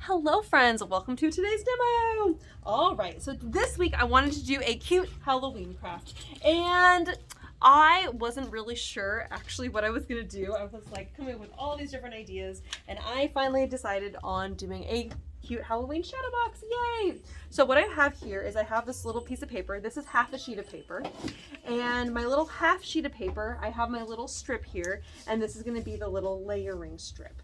Hello friends, welcome to today's demo. All right, so this week I wanted to do a cute Halloween craft and I wasn't really sure actually what I was gonna do. I was like coming up with all these different ideas and I finally decided on doing a cute Halloween shadow box. Yay! So what I have here is I have this little piece of paper. This is half a sheet of paper, and my little half sheet of paper, I have my little strip here, and this is going to be the little layering strip.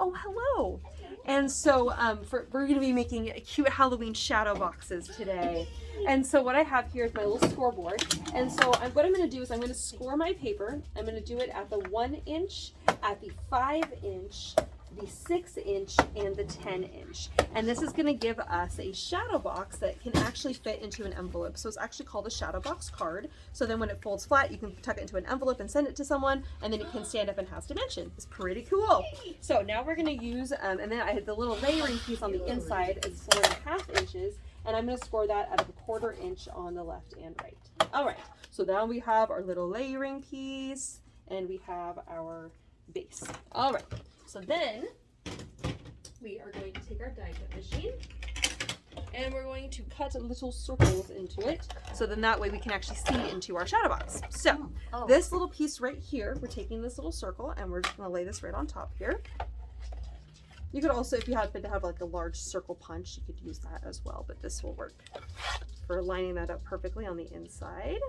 Oh, hello! And so we're going to be making cute Halloween shadow boxes today. And so what I have here is my little scoreboard. And so what I'm going to do is I'm going to score my paper. I'm going to do it at the 1 inch, at the 5 inch, the 6 inch, and the 10 inch. And this is going to give us a shadow box that can actually fit into an envelope. So it's actually called a shadow box card. So then when it folds flat, you can tuck it into an envelope and send it to someone, and then it can stand up and has dimension. It's pretty cool. So now we're going to use, and then I had the little layering piece on the inside is 4.5 inches, and I'm going to score that out of a 1/4 inch on the left and right. All right, so now we have our little layering piece, and we have our base. All right, so then we are going to take our die cut machine and we're going to cut little circles into it, so then that way we can actually see into our shadow box. So this little piece right here, we're taking this little circle and we're just going to lay this right on top here. You could also, if you happen to have like a large circle punch, you could use that as well, but this will work for lining that up perfectly on the inside.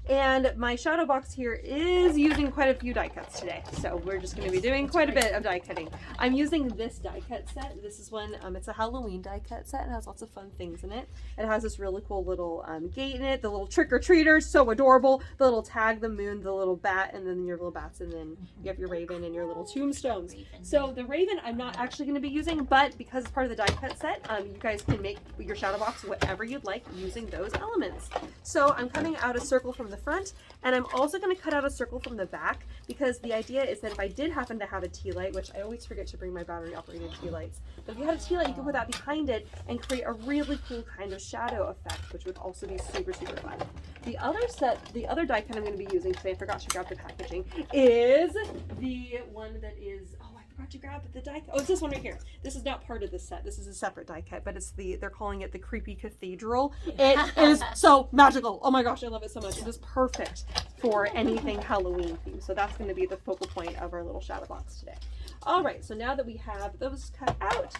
And my shadow box here is using quite a few die cuts today. So we're just going to be doing quite a bit of die cutting. I'm using this die cut set. This is one, it's a Halloween die cut set and it has lots of fun things in it. It has this really cool little gate in it, the little trick-or-treaters, so adorable. The little tag, the moon, the little bat, and then your little bats, and then you have your raven and your little tombstones. So the raven I'm not actually going to be using, but because it's part of the die cut set, you guys can make your shadow box whatever you'd like using those elements. So I'm cutting out a circle from the front, and I'm also going to cut out a circle from the back, because the idea is that if I did happen to have a tea light, which I always forget to bring my battery operated tea lights, but if you had a tea light, you could put that behind it and create a really cool kind of shadow effect, which would also be super, super fun. The other die cut I'm going to be using today, I forgot to grab the packaging, is the one that is, oh, I forgot to grab the die cut. Oh, it's this one right here. This is not part of the set. This is a separate die cut, but it's they're calling it the Creepy Cathedral. It is so magical. Oh my gosh, I love it so much. It is perfect for anything Halloween themed. So that's going to be the focal point of our little shadow box today. All right, so now that we have those cut out,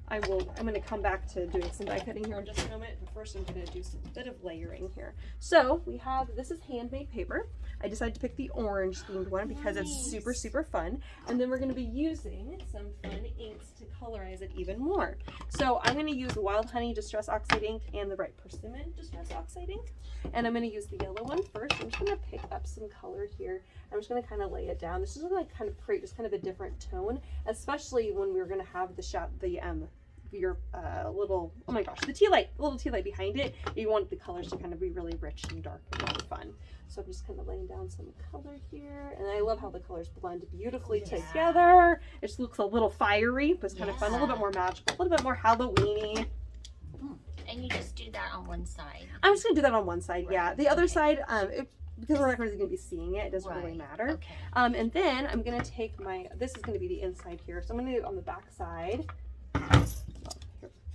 I'm going to come back to doing some die cutting here in just a moment, but first I'm going to do some bit of layering here. So we have, this is handmade paper. I decided to pick the orange themed one because it's super, super fun. And then we're going to be using some fun inks to colorize it even more. So I'm going to use Wild Honey Distress Oxide ink and the Bright Persimmon Distress Oxide ink. And I'm going to use the yellow one first. I'm just going to pick up some color here. I'm just going to kind of lay it down. This is going to kind of create just kind of a different tone, especially when we're going to have your little, oh my gosh, the little tea light behind it. You want the colors to kind of be really rich and dark and really fun. So I'm just kind of laying down some color here, and I love how the colors blend beautifully together. It just looks a little fiery, but it's kind of fun, a little bit more magical, a little bit more Halloween-y. And you just do that on one side. I'm just gonna do that on one side, yeah. The other side, because we're not really going to be seeing it, it doesn't really matter. Okay. And then I'm going to take this is going to be the inside here. So I'm going to do it on the back side.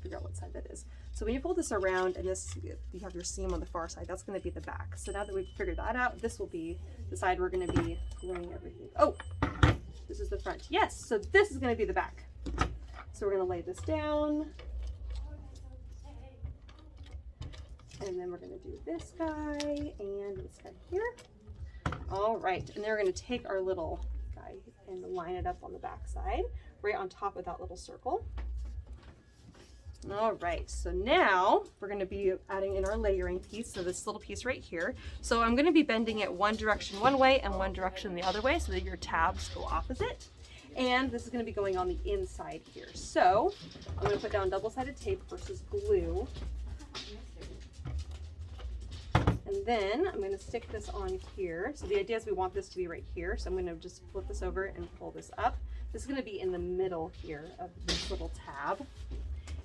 Figure out what side that is. So when you fold this around and you have your seam on the far side, that's going to be the back. So now that we've figured that out, this will be the side we're going to be gluing everything. Oh, this is the front. Yes, so this is going to be the back. So we're going to lay this down. And then we're going to do this guy and this guy here. All right, and then we're going to take our little guy and line it up on the back side, right on top of that little circle. All right, so now we're going to be adding in our layering piece, so this little piece right here. So I'm going to be bending it one direction one way and one direction the other way so that your tabs go opposite. And this is going to be going on the inside here. So I'm going to put down double-sided tape versus glue. And then I'm going to stick this on here. So the idea is we want this to be right here. So I'm going to just flip this over and pull this up. This is going to be in the middle here of this little tab.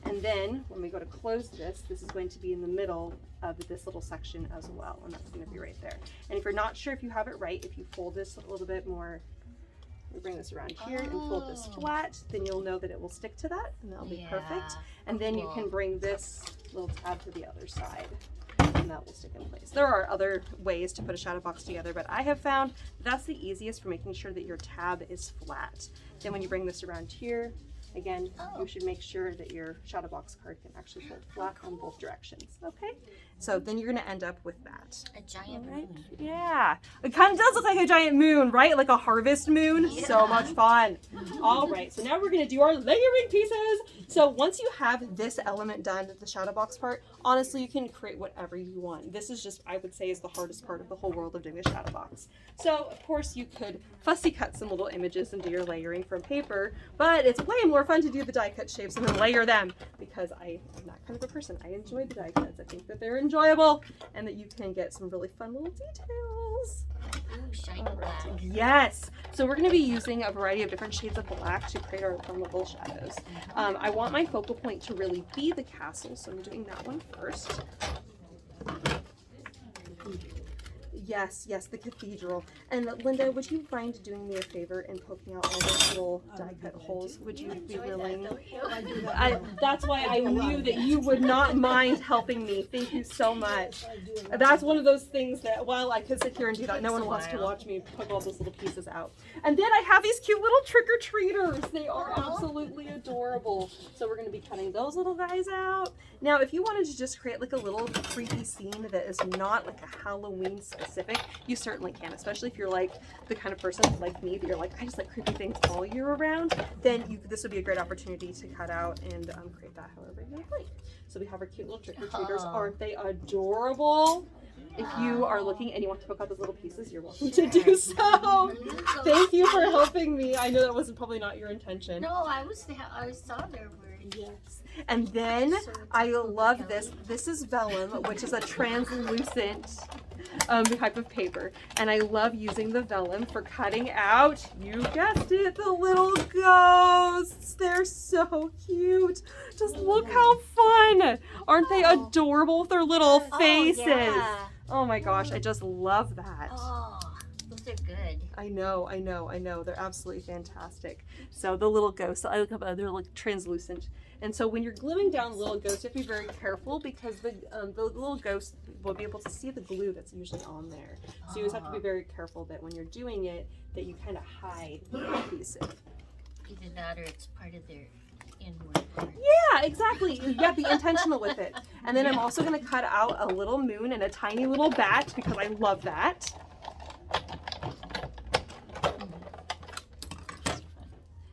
And then when we go to close this, this is going to be in the middle of this little section as well. And that's going to be right there. And if you're not sure if you have it right, if you fold this a little bit more we bring this around here and fold this flat, then you'll know that it will stick to that, and that'll be perfect. And then you can bring this little tab to the other side, and that will stick in place. There are other ways to put a shadow box together, but I have found that's the easiest for making sure that your tab is flat. Then when you bring this around here, again, you should make sure that your shadow box card can actually fold flat on both directions, okay? So then you're gonna end up with that. A giant moon. Yeah, it kind of does look like a giant moon, right? Like a harvest moon. Yeah. So much fun. All right, so now we're gonna do our layering pieces. So once you have this element done, the shadow box part, honestly, you can create whatever you want. This is just, I would say, is the hardest part of the whole world of doing a shadow box. So of course you could fussy cut some little images and do your layering from paper, but it's way more fun to do the die cut shapes and then layer them, because I am that kind of a person. I enjoy the die cuts. I think that they're enjoyable and that you can get some really fun little details. Ooh, shiny black. Yes. So we're going to be using a variety of different shades of black to create our fun little shadows. I want my focal point to really be the castle, so I'm doing that one first. Yes, yes, the cathedral. And Linda, would you mind doing me a favor and poking out all those little die cut holes? Would you be willing? That's why I knew that you would not mind helping me. Thank you so much. That's one of those things that, well, I could sit here and do that. No one wants to watch me poke all those little pieces out. And then I have these cute little trick-or-treaters. They are absolutely adorable. So we're going to be cutting those little guys out. Now, if you wanted to just create like a little creepy scene that is not like a Halloween specific, you certainly can, especially if you're like the kind of person like me that you're like, I just like creepy things all year around, then this would be a great opportunity to cut out and create that however you like. So we have our cute little trick-or-treaters. Aren't they adorable? If you are looking and you want to poke out those little pieces, you're welcome to do so. Thank you for helping me. I know that was probably not your intention. No, I saw their word. Yes. And then I love this. This is vellum, which is a translucent type of paper. And I love using the vellum for cutting out, you guessed it, the little ghosts. They're so cute. Just look how fun. Aren't they adorable with their little faces? Yeah. Oh my gosh, I just love that. Oh, those are good. I know, I know, I know. They're absolutely fantastic. So the little ghosts, I look up, they're like translucent. And so when you're gluing down little ghosts, you have to be very careful because the little ghost will be able to see the glue that's usually on there. So you just have to be very careful that when you're doing it, that you kind of hide the piece. Either that or it's part of their inward part. Yeah, exactly. You have to be intentional with it. And then I'm also going to cut out a little moon and a tiny little bat because I love that.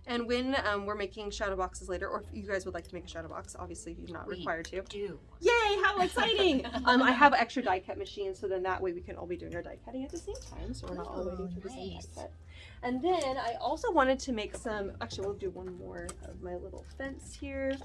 And when we're making shadow boxes later, or if you guys would like to make a shadow box, obviously you're not required to. Do. Yay, how exciting! I have an extra die cut machine, so then that way we can all be doing our die cutting at the same time, so we're not all waiting for the same die cut. And then I also wanted to make some, actually we'll do one more of my little fence here.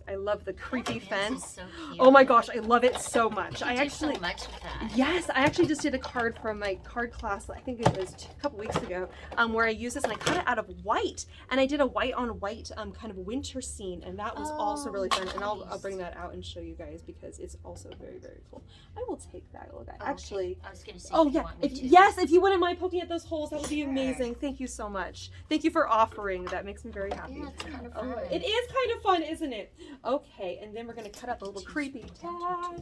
I love the creepy fence. So cute. Oh my gosh, I love it so much. I did so much with that. Yes, I actually just did a card from my card class, I think it was a couple weeks ago, where I used this and I cut it out of white. And I did a white on white kind of winter scene, and that was also really fun. And I'll bring that out and show you guys because it's also very, very cool. I will take that little guy. Actually, I was going to say, yes, if you wouldn't mind poking at those holes, that would be amazing. Thank you so much. Thank you for offering. That makes me very happy. Yeah, it's kind of fun. It is kind of fun, isn't it? Okay, and then we're going to cut up a little creepy tag.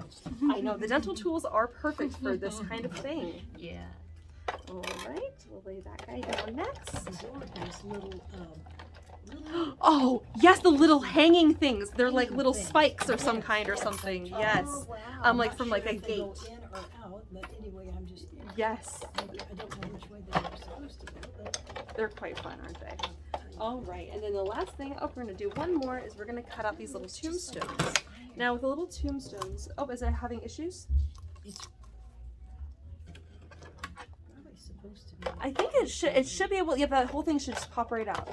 I know, the dental tools are perfect for this kind of thing. Yeah. All right, we'll lay that guy down next. Little, Oh, yes, the little hanging things. They're like little spikes or some kind or something. Yes. Oh, wow. Like from like a gate. Go in or out, but anyway, I'm just. Yes. I don't know which way they were supposed to go, but. They're quite fun, aren't they? All right, and then the last thing, we're going to do one more, is we're going to cut out these little tombstones. Now with the little tombstones, is it having issues? It's probably supposed to be. I think it should be able, yeah, the whole thing should just pop right out.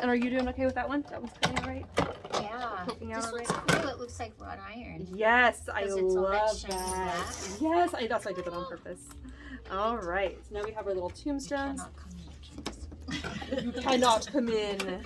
And are you doing okay with that one? That one's coming all right? Yeah. Poking out This all one's right? cool. It looks like wrought iron. Yes, I Because it's all that love shiny that. black. Yes, that's why I did that on purpose. All right, so now we have our little tombstones. You cannot come in.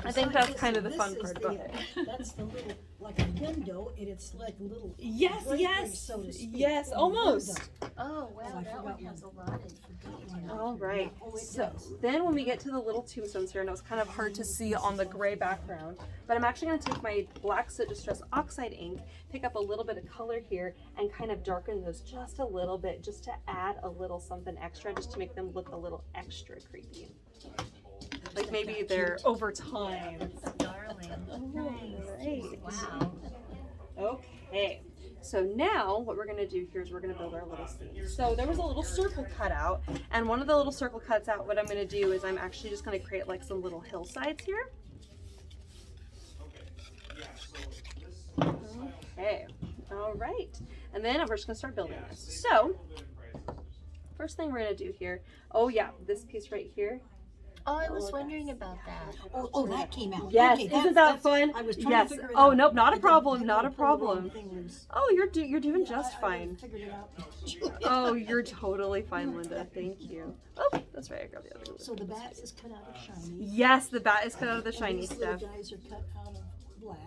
I think that's kind of the fun part about it. That's the little, like a window, and it's like a little. Yes, drapery, yes, so to speak, yes, in the almost. window. Oh, wow. I That forgot one one. has a lot of detail. All right, Yeah. Oh, it so does. then when we get to the little tombstones here, I know it's kind of hard to see on the gray background, but I'm actually going to take my black soot distress oxide ink, pick up a little bit of color here, and kind of darken those just a little bit, just to add a little something extra, just to make them look a little extra creepy. Like maybe they're over time. Darling. Nice. Right. Wow. Okay, so now what we're gonna do here is we're gonna build our little scene. So there was a little circle cut out, and one of the little circle cuts out, what I'm gonna do is I'm actually just gonna create like some little hillsides here. Okay, all right. And then we're just gonna start building this. So, first thing we're gonna do here, oh yeah, this piece right here. Oh, I was wondering about that. Oh, that came out. Yes, Okay, isn't that fun? I was trying Yes. to figure it Oh, out. nope, not a I problem, didn't- not a I pulled the wrong problem. thing loose. Oh, you're doing just I fine. figured it out. Oh, you're totally fine, Linda. Thank you. Oh, that's right. I grabbed the other glue. So the bat is cut out of shiny. Yes, the bat is cut out of the And shiny these little stuff. guys are cut out of black.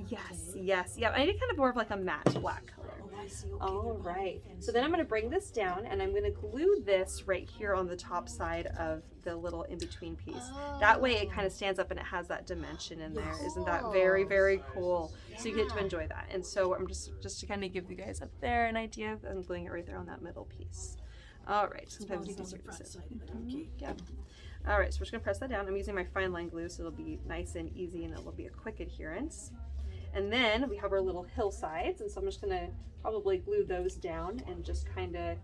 Yes, Okay. yes, yeah. I need kind of more of like a matte black color. Oh, I see. Okay, All they're right. behind the So then I'm fence. going to bring this down and I'm going to glue this right here on the top side of the little in-between piece. That way it kind of stands up and it has that dimension in there. Isn't that very, very cool? So you get to enjoy that. And so I'm just to kind of give you guys up there an idea, I'm gluing it right there on that middle piece. All right. Sometimes It's it's on easier the to front see. side of it. Okay. Yeah. All right, so we're just gonna press that down. I'm using my fine line glue, so it'll be nice and easy, and it will be a quick adherence. And then we have our little hillsides, and so I'm just gonna probably glue those down and just kind of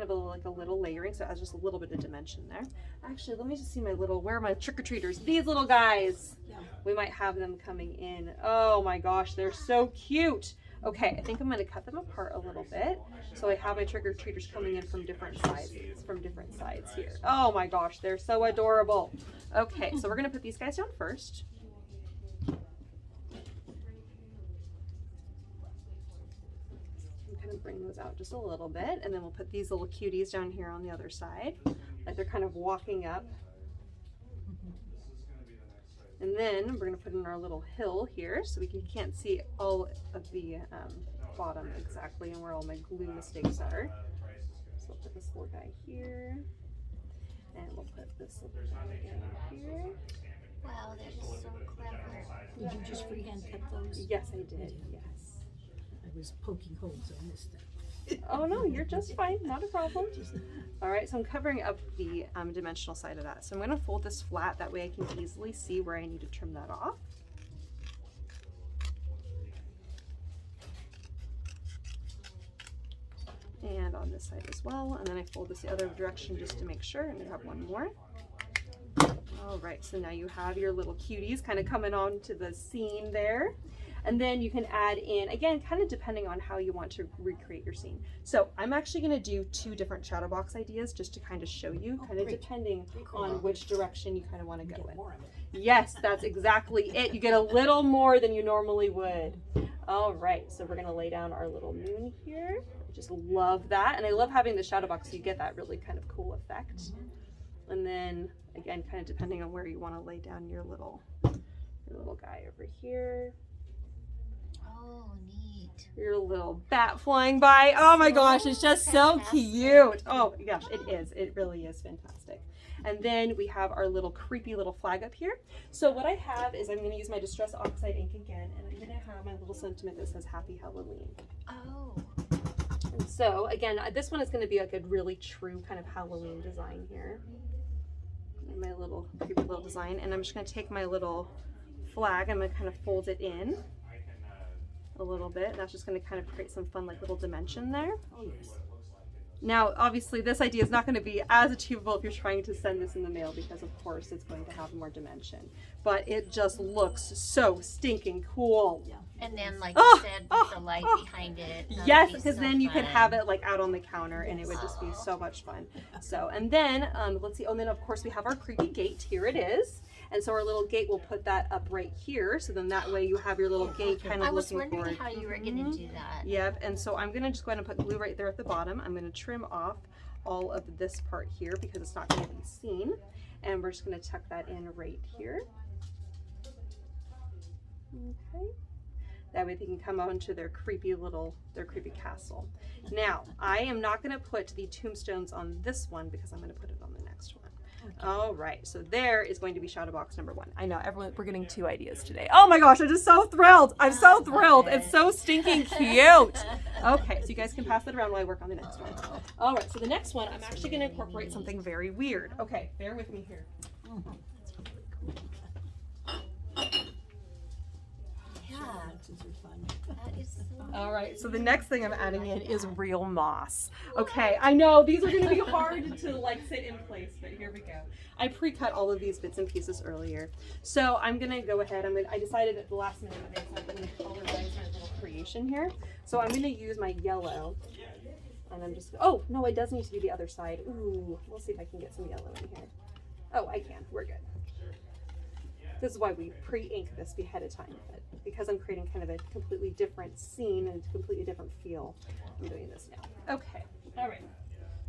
like a little layering, so it has just a little bit of dimension there. Actually, let me just see my little, where are my trick-or-treaters? These little guys. Yeah. We might have them coming in. Oh my gosh, they're so cute. Okay, I think I'm gonna cut them apart a little bit. So I have my trick-or-treaters coming in from different sides here. Oh my gosh, they're so adorable. Okay, so we're gonna put these guys down first. I'm kind of bring those out just a little bit, and then we'll put these little cuties down here on the other side. Like they're kind of walking up. And then we're gonna put in our little hill here, so we can't see all of the bottom exactly and where all my glue mistakes are. So we'll put this little guy here, and we'll put this little guy in here. Wow, that's so clever. Did you just freehand cut those? Yes, I did. Yes. I was poking holes. I missed that. Oh no, you're just fine. Not a problem. All right, so I'm covering up the dimensional side of that. So I'm going to fold this flat. That way I can easily see where I need to trim that off. And on this side as well. And then I fold this the other direction just to make sure. I'm going to have one more. All right, so now you have your little cuties kind of coming on to the scene there. And then you can add in, again, kind of depending on how you want to recreate your scene. So I'm actually gonna do 2 different Shadowbox ideas just to kind of show you, kind of great. depending on which direction you kind of want to go Get in. more of it. Yes, that's exactly it. You get a little more than you normally would. All right, so we're gonna lay down our little moon here. I just love that. And I love having the Shadowbox, so you get that really kind of cool effect. And then, again, kind of depending on where you want to lay down your little guy over here. Oh, neat. Your little bat flying by. Oh my gosh, it's just so cute. Oh my gosh, it is. It really is fantastic. And then we have our little creepy little flag up here. So what I have is I'm going to use my Distress Oxide ink again, and I'm going to have my little sentiment that says Happy Halloween. Oh. And so again, this one is going to be like a really true kind of Halloween design here. And my little creepy little design. And I'm just going to take my little flag, I'm going to kind of fold it in a little bit, and that's just going to kind of create some fun like little dimension there. Oh, yes. Now obviously this idea is not going to be as achievable if you're trying to send this in the mail, because of course it's going to have more dimension, but it just looks so stinking cool. Yeah. And then, like Oh, you said, with the light behind it. that would Yes, be because so then you could fun. have it like out on the counter and it would just be so much fun. So, and then let's see, oh, and then of course we have our creepy gate. Here it is. And so our little gate, we'll put that up right here. So then that way you have your little gate kind of I was looking wondering forward. how you were going to do that. Yep, and so I'm gonna just go ahead and put glue right there at the bottom. I'm gonna trim off all of this part here because it's not gonna be seen. And we're just gonna tuck that in right here. Okay. That way they can come onto their creepy castle. Now, I am not going to put the tombstones on this one because I'm going to put it on the next one. Okay. All right, so there is going to be Shadowbox number 1. I know, everyone, we're getting 2 ideas today. Oh my gosh, I'm just so thrilled. I'm so thrilled. It's so stinking cute. Okay, so you guys can pass that around while I work on the next one. All right, so the next one, I'm actually going to incorporate something very weird. Okay, bear with me here. That is so All right, so the next thing I'm adding in is real moss. Okay, I know these are going to be hard to like sit in place, but here we go. I pre-cut all of these bits and pieces earlier, so I'm going to go ahead. I decided at the last minute that I'm going to colorize my little creation here. So I'm going to use my yellow, and I'm just. Oh no, it does need to be the other side. Ooh, we'll see if I can get some yellow in here. Oh, I can. We're good. This is why we pre-ink this ahead of time, but because I'm creating kind of a completely different scene and a completely different feel, I'm doing this now. Okay, all right.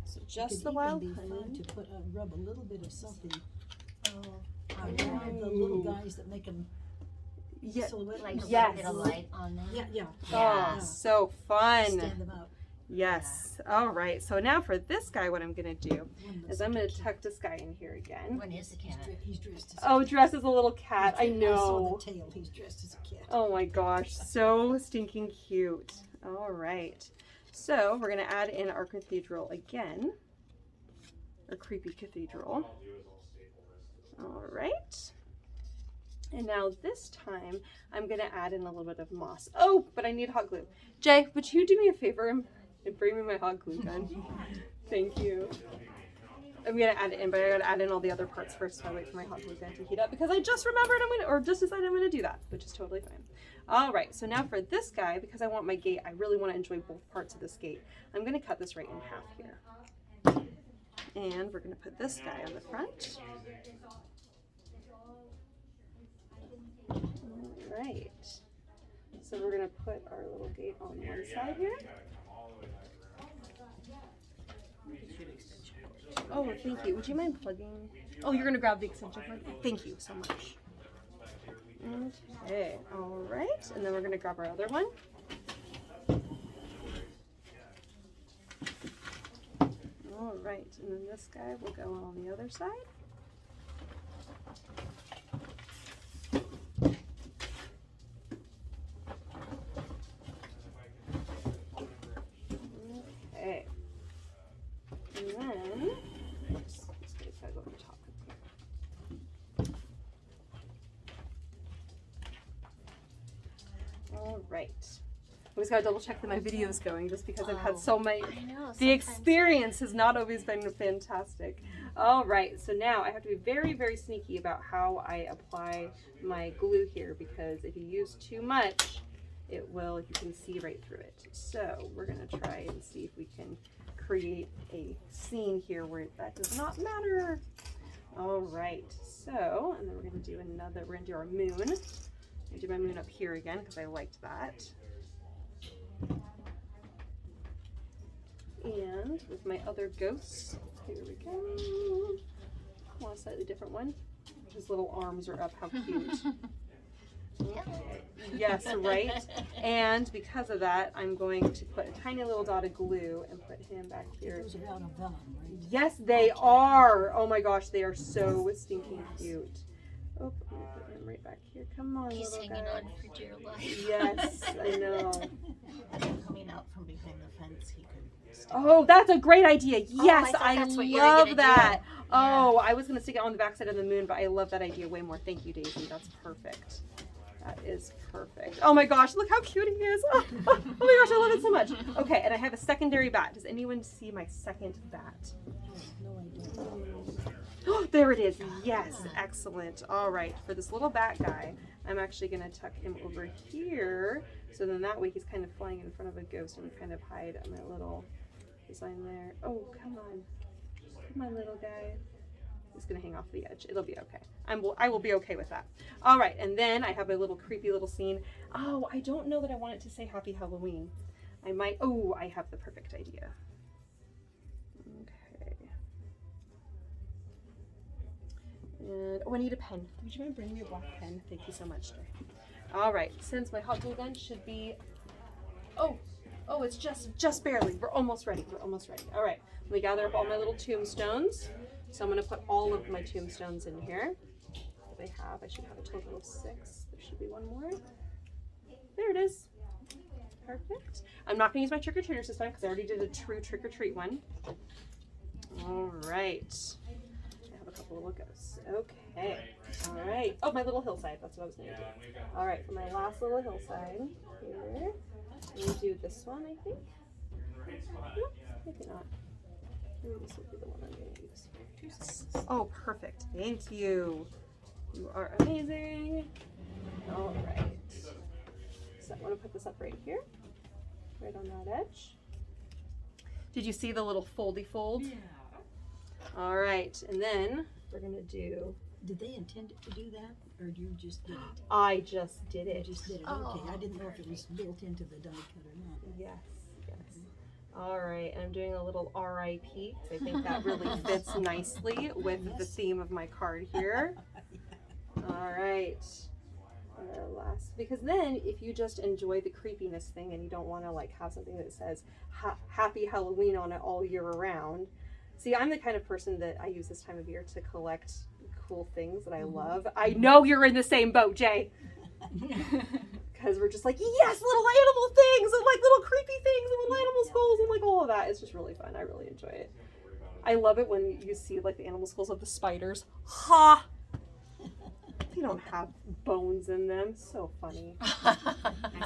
So just the wild honey. It could even be fun to rub a little bit of something around the little guys that make them silhouette. like a little bit of light on them. Yeah. Oh, so fun. Stand them out. Yes. All right. So now for this guy, what I'm going to do is I'm going to tuck this guy in here again. When is the cat? He's dressed as dressed as a little cat. I know. I saw the tail. He's dressed as a cat. Oh my gosh. So stinking cute. All right. So we're going to add in our cathedral again. Our creepy cathedral. All right. And now this time I'm going to add in a little bit of moss. Oh, but I need hot glue. Jay, would you do me a favor and bring me my hot glue gun? Thank you. I'm going to add it in, but I got to add in all the other parts first while I wait for my hot glue gun to heat up because I just remembered just decided I'm going to do that, which is totally fine. All right, so now for this guy, because I want my gate, I really want to enjoy both parts of this gate. I'm going to cut this right in half here. And we're going to put this guy on the front. All right. So we're going to put our little gate on one side here. Oh, thank you. Would you mind plugging? Oh, you're going to grab the extension cord? Thank you so much. Okay, all right. And then we're going to grab our other one. All right, and then this guy will go on the other side. Okay. And then, oops, this guy's got to go on top. All right. I always gotta double check that my video is going just because I've had so many. I know. The experience has not always been fantastic. All right, so now I have to be very, very sneaky about how I apply my glue here because if you use too much, you can see right through it. So we're gonna try and see if we can create a scene here where that does not matter. All right, so, and then we're gonna do our moon. I'm gonna do my moon up here again because I liked that. And with my other ghosts, here we go. I want a slightly different one. His little arms are up, how cute. Okay. Yes, right. And because of that, I'm going to put a tiny little dot of glue and put him back here. Those are out of vellum, right? Yes, they are. Oh my gosh, they are so stinking cute. Oh, I'm gonna put him right back here. Come on, He's little hanging guy. on for dear life. Yes, I know. Coming out from behind the fence, he could. Oh, that's a great idea. Yes, I thought I that's what you were love gonna that. do. Oh, I was going to stick it on the backside of the moon, but I love that idea way more. Thank you, Daisy. That's perfect. That is perfect. Oh my gosh, look how cute he is. Oh, my gosh, I love it so much. Okay, and I have a secondary bat. Does anyone see my second bat? No idea. Oh, there it is. Yes, excellent. All right, for this little bat guy, I'm actually going to tuck him over here. So then that way he's kind of flying in front of a ghost and kind of hide my little design there. Oh, come on. Come on, little guy. He's going to hang off the edge. It'll be okay. I will be okay with that. All right, and then I have a little creepy little scene. Oh, I don't know that I want it to say Happy Halloween. I might. Oh, I have the perfect idea. Okay. And, oh, I need a pen. Would you mind bringing me a black pen? Thank you so much, Jay. All right, since my hot glue gun should be, oh, it's just barely. We're almost ready. We're almost ready. All right, let me gather up all my little tombstones. So I'm gonna put all of my tombstones in here. I should have a total of 6. There should be one more. There it is. Perfect. I'm not gonna use my trick-or-treaters this time because I already did a true trick-or-treat one. All right. I have a couple of logos. Okay. All right. Oh, my little hillside. That's what I was gonna do. All right, for my last little hillside here, I'm gonna do this one, I think. No, maybe not. Maybe this will be the one I'm gonna use. Oh, perfect. Thank you. You are amazing. All right. So I want to put this up right here, right on that edge. Did you see the little foldy fold? Yeah. All right, and then we're gonna do. Did they intend to do that, or you just did it? I just did You it. just did it. Oh. Okay, I didn't know if it was built into the die cut or not. Yes, yes. All right, and I'm doing a little RIP because I think that really fits nicely with the theme of my card here. All right. And our last, because then if you just enjoy the creepiness thing and you don't want to like have something that says Happy Halloween on it all year around. See, I'm the kind of person that I use this time of year to collect cool things that I love. I know you're in the same boat, Jay. Because we're just like, yes, little animal things and like little creepy things and little animal skulls and like all of that. It's just really fun. I really enjoy it. I love it when you see like the animal skulls of the spiders. Ha! They don't have bones in them. So funny. I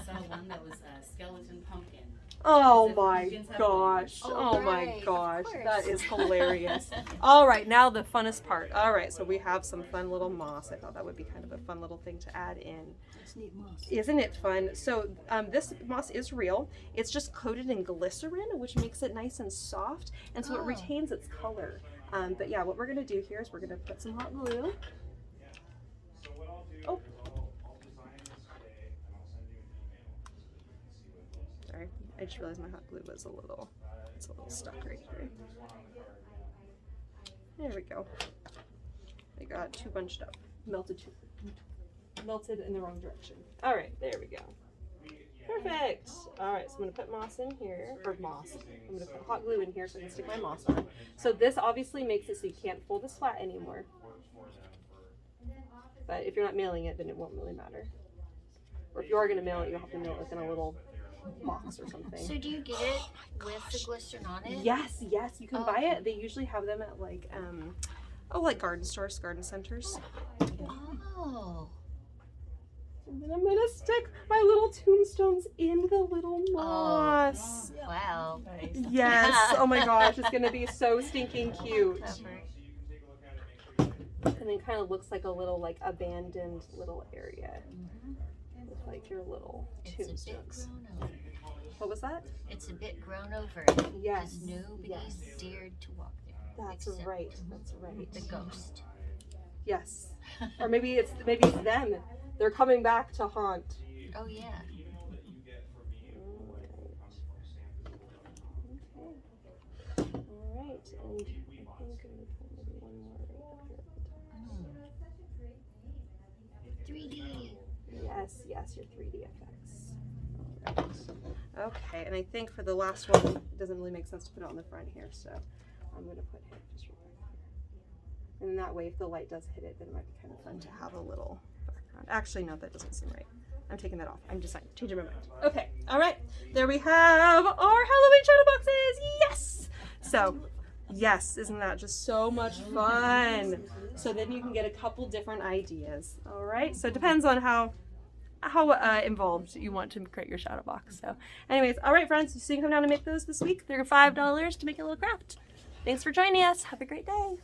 saw one that was a skeleton pumpkin. Oh As if my pumpkins have gosh. Oh, Oh my right, of gosh. course. That is hilarious. All right, now the funnest part. All right, so we have some fun little moss. I thought that would be kind of a fun little thing to add in. It's neat moss. Isn't it fun? So this moss is real. It's just coated in glycerin, which makes it nice and soft, and so it Oh. retains its color. But yeah, what we're gonna do here is we're gonna put some hot glue. Oh. Sorry, I just realized my hot glue was it's a little stuck right here. There we go. I got too bunched up. Melted in the wrong direction. All right, there we go. Perfect. All right, so I'm gonna put moss in here, or moss. I'm gonna put hot glue in here so I can stick my moss on. So this obviously makes it so you can't fold this flat anymore. But if you're not mailing it, then it won't really matter. Or if you are gonna mail it, you'll have to mail it in a little box or something. So do you get it with the glycerin on it? Yes, you can buy it. They usually have them at like like garden stores, garden centers. Oh. And then I'm gonna stick my little tombstones in the little moss. Oh. Wow. Yes. Oh my gosh, it's gonna be so stinking cute. Pepper. And then kind of looks like a little like abandoned little area with like your little It's a bit tombstones. grown over. What was that? It's a bit grown over. Yes. Because nobody's dared to walk there. That's except right. That's right. The ghost. Yes. Or maybe it's them. They're coming back to haunt. Oh yeah. All right. And I think I'm gonna put maybe one more right up here. 3D. Yes, your 3D effects. All right. Okay, and I think for the last one, it doesn't really make sense to put it on the front here, so I'm gonna put it just right here. And that way, if the light does hit it, then it might be kind of fun to have a little background. Actually, no, that doesn't seem right. I'm taking that off. I'm just changing my mind. Okay, all right. There we have our Halloween shadow boxes. Yes. So, yes, isn't that just so much fun? So then you can get a couple different ideas. All right. So it depends on how involved you want to create your shadow box. So, anyways, all right, friends. So you can come down and make those this week. They're $5 to make a little craft. Thanks for joining us. Have a great day.